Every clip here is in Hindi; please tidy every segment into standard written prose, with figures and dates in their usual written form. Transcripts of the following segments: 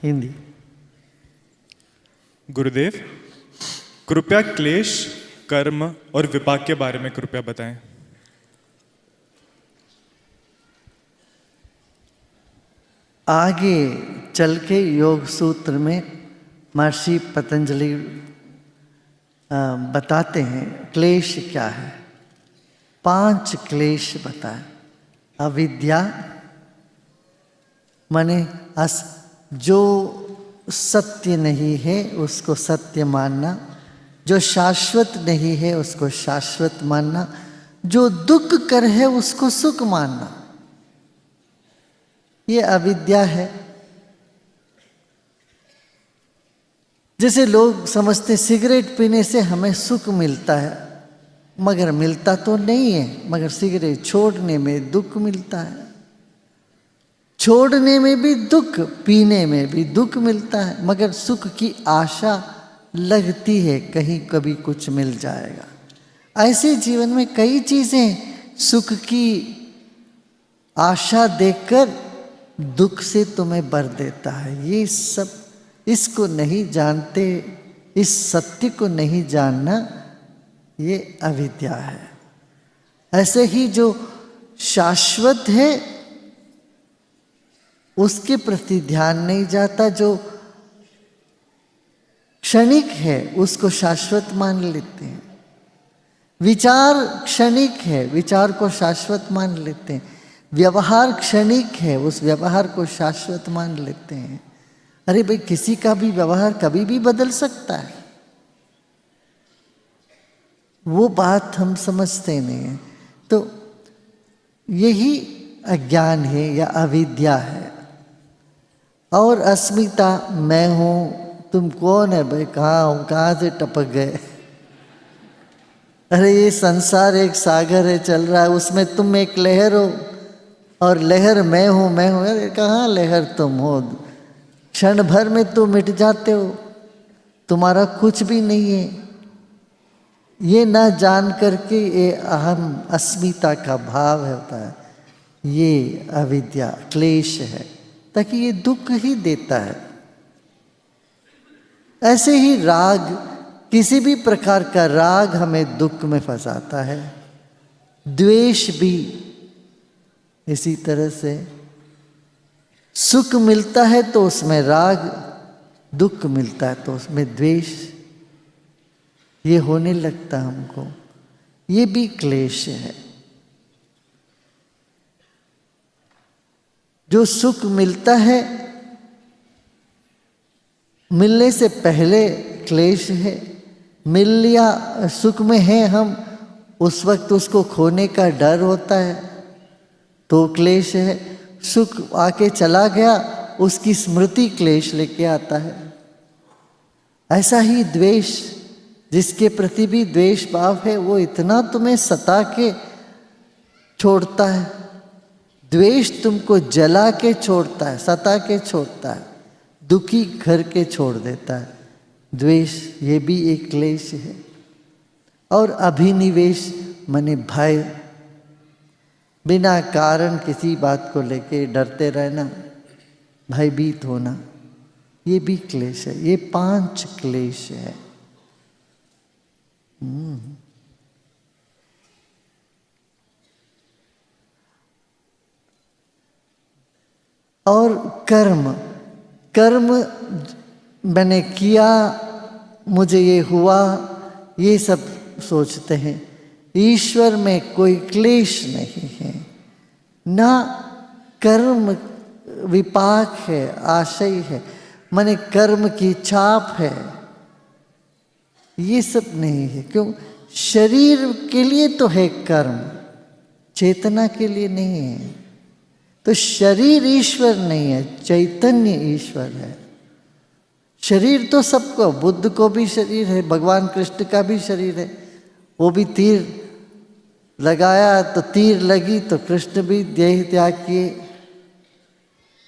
हिंदी। गुरुदेव, कृपया क्लेश, कर्म और विपाक के बारे में कृपया बताएं। आगे चल के योग सूत्र में महर्षि पतंजलि बताते हैं क्लेश क्या है। 5 क्लेश बताए। अविद्या माने जो सत्य नहीं है उसको सत्य मानना, जो शाश्वत नहीं है उसको शाश्वत मानना, जो दुख कर है उसको सुख मानना, ये अविद्या है। जैसे लोग समझते सिगरेट पीने से हमें सुख मिलता है, मगर मिलता तो नहीं है, मगर सिगरेट छोड़ने में दुख मिलता है। छोड़ने में भी दुख, पीने में भी दुख मिलता है, मगर सुख की आशा लगती है कहीं कभी कुछ मिल जाएगा। ऐसे जीवन में कई चीजें सुख की आशा देखकर दुख से तुम्हें भर देता है। ये सब इसको नहीं जानते, इस सत्य को नहीं जानना, ये अविद्या है। ऐसे ही जो शाश्वत है उसके प्रति ध्यान नहीं जाता, जो क्षणिक है उसको शाश्वत मान लेते हैं। विचार क्षणिक है, विचार को शाश्वत मान लेते हैं। व्यवहार क्षणिक है, उस व्यवहार को शाश्वत मान लेते हैं। अरे भाई, किसी का भी व्यवहार कभी भी बदल सकता है, वो बात हम समझते नहीं हैं। तो यही अज्ञान है या अविद्या है। और अस्मिता, मैं हूं, तुम कौन है भाई, कहाँ हो, कहाँ से टपक गए। अरे ये संसार एक सागर है चल रहा है, उसमें तुम एक लहर हो और लहर मैं हूं, मैं हूं। अरे कहाँ लहर तुम हो, क्षण भर में तुम मिट जाते हो, तुम्हारा कुछ भी नहीं है। ये ना जान करके ये अहम अस्मिता का भाव होता है, ये अविद्या क्लेश है, ताकि ये दुख ही देता है। ऐसे ही राग, किसी भी प्रकार का राग हमें दुख में फंसाता है। द्वेष भी इसी तरह से, सुख मिलता है तो उसमें राग, दुख मिलता है तो उसमें द्वेष, ये होने लगता हमको। ये भी क्लेश है। जो सुख मिलता है, मिलने से पहले क्लेश है। मिल लिया, सुख में है हम, उस वक्त उसको खोने का डर होता है तो क्लेश है। सुख आके चला गया, उसकी स्मृति क्लेश लेके आता है। ऐसा ही द्वेष, जिसके प्रति भी द्वेष भाव है, वो इतना तुम्हें सता के छोड़ता है। द्वेष तुमको जला के छोड़ता है, सता के छोड़ता है, दुखी घर के छोड़ देता है। द्वेष ये भी एक क्लेश है। और अभिनिवेश माने भय, बिना कारण किसी बात को लेके डरते रहना, भयभीत होना, ये भी क्लेश है। ये 5 क्लेश है। और कर्म, कर्म मैंने किया, मुझे ये हुआ, ये सब सोचते हैं। ईश्वर में कोई क्लेश नहीं है, ना कर्म विपाक है, आशय है, माने कर्म की छाप है, ये सब नहीं है। क्यों? शरीर के लिए तो है कर्म, चेतना के लिए नहीं है। तो शरीर ईश्वर नहीं है, चैतन्य ईश्वर है। शरीर तो सबको, बुद्ध को भी शरीर है, भगवान कृष्ण का भी शरीर है। वो भी तीर लगाया तो तीर लगी, तो कृष्ण भी देह त्याग किए।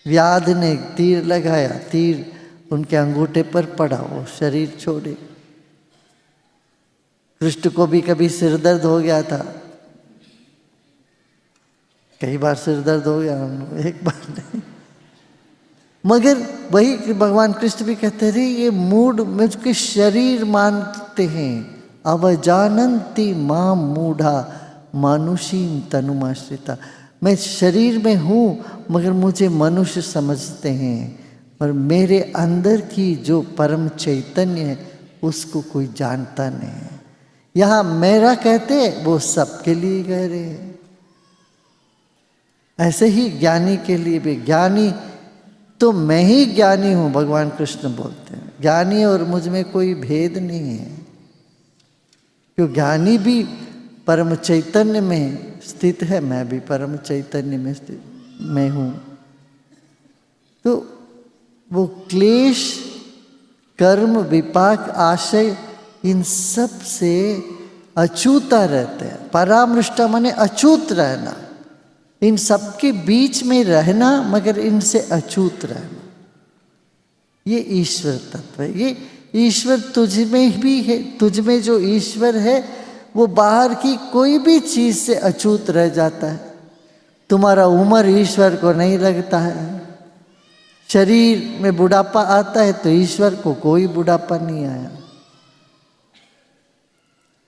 व्याध ने तीर लगाया, तीर उनके अंगूठे पर पड़ा, वो शरीर छोड़े। कृष्ण को भी कभी सिर दर्द हो गया था, कई बार सिर दर्द हो गया, एक बार नहीं, मगर वही भगवान कृष्ण भी कहते रहे, ये मूढ़ मुझके शरीर मानते हैं, अवजानन्ति माम मूढ़ा मानुषीम तनुमाश्रिता। मैं शरीर में हूँ मगर मुझे मनुष्य समझते हैं, और मेरे अंदर की जो परम चैतन्य है उसको कोई जानता नहीं है। यहाँ मेरा कहते वो सबके लिए कह रहे हैं। ऐसे ही ज्ञानी के लिए भी, ज्ञानी तो मैं ही ज्ञानी हूँ, भगवान कृष्ण बोलते हैं। ज्ञानी और मुझ में कोई भेद नहीं है, क्यों ज्ञानी भी परम चैतन्य में स्थित है, मैं भी परम चैतन्य में स्थित मैं हूँ। तो वो क्लेश, कर्म, विपाक, आशय, इन सब से अछूता रहते हैं। परामृष्टा माने अछूत रहना, इन सबके बीच में रहना मगर इनसे अछूत रहना, ये ईश्वर तत्व है। ये ईश्वर तुझ में भी है। तुझ में जो ईश्वर है वो बाहर की कोई भी चीज से अछूत रह जाता है। तुम्हारा उम्र ईश्वर को नहीं लगता है, शरीर में बुढ़ापा आता है तो ईश्वर को कोई बुढ़ापा नहीं आया।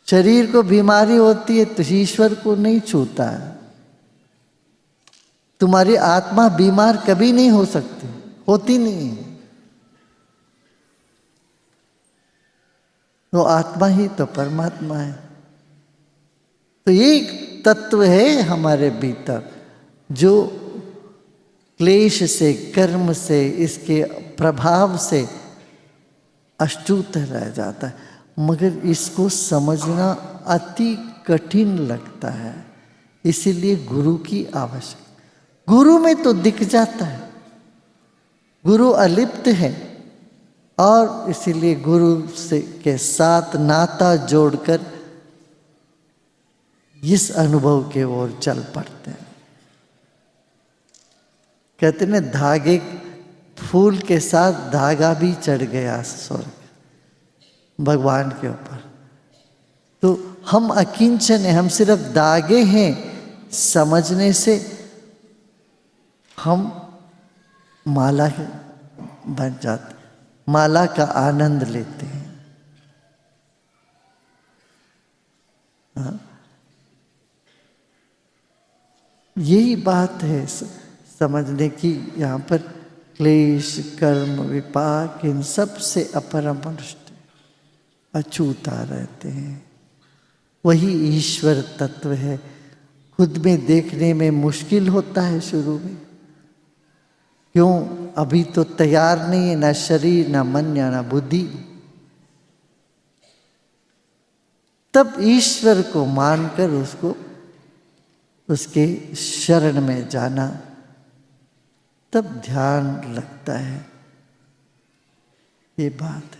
शरीर को बीमारी होती है तो ईश्वर को नहीं छूता है। तुम्हारी आत्मा बीमार कभी नहीं हो सकती, होती नहीं है। तो आत्मा ही तो परमात्मा है। तो ये एक तत्व है हमारे भीतर जो क्लेश से, कर्म से, इसके प्रभाव से अछूत रह जाता है, मगर इसको समझना अति कठिन लगता है। इसीलिए गुरु की आवश्यकता। गुरु में तो दिख जाता है, गुरु अलिप्त है, और इसीलिए गुरु से के साथ नाता जोड़कर इस अनुभव के ओर चल पड़ते हैं। कहते हैं धागे, फूल के साथ धागा भी चढ़ गया स्वर्ग भगवान के ऊपर। तो हम अकिंचन हैं, हम सिर्फ धागे हैं। समझने से हम माला बन जाते, माला का आनंद लेते हैं। हाँ? यही बात है समझने की। यहाँ पर क्लेश, कर्म, विपाक, इन सब से अपरमनुष्ट अछूता रहते हैं। वही ईश्वर तत्व है। खुद में देखने में मुश्किल होता है शुरू में, क्यों? अभी तो तैयार नहीं है, ना शरीर, ना मन, ना बुद्धि। तब ईश्वर को मानकर उसको, उसके शरण में जाना, तब ध्यान लगता है। ये बात है।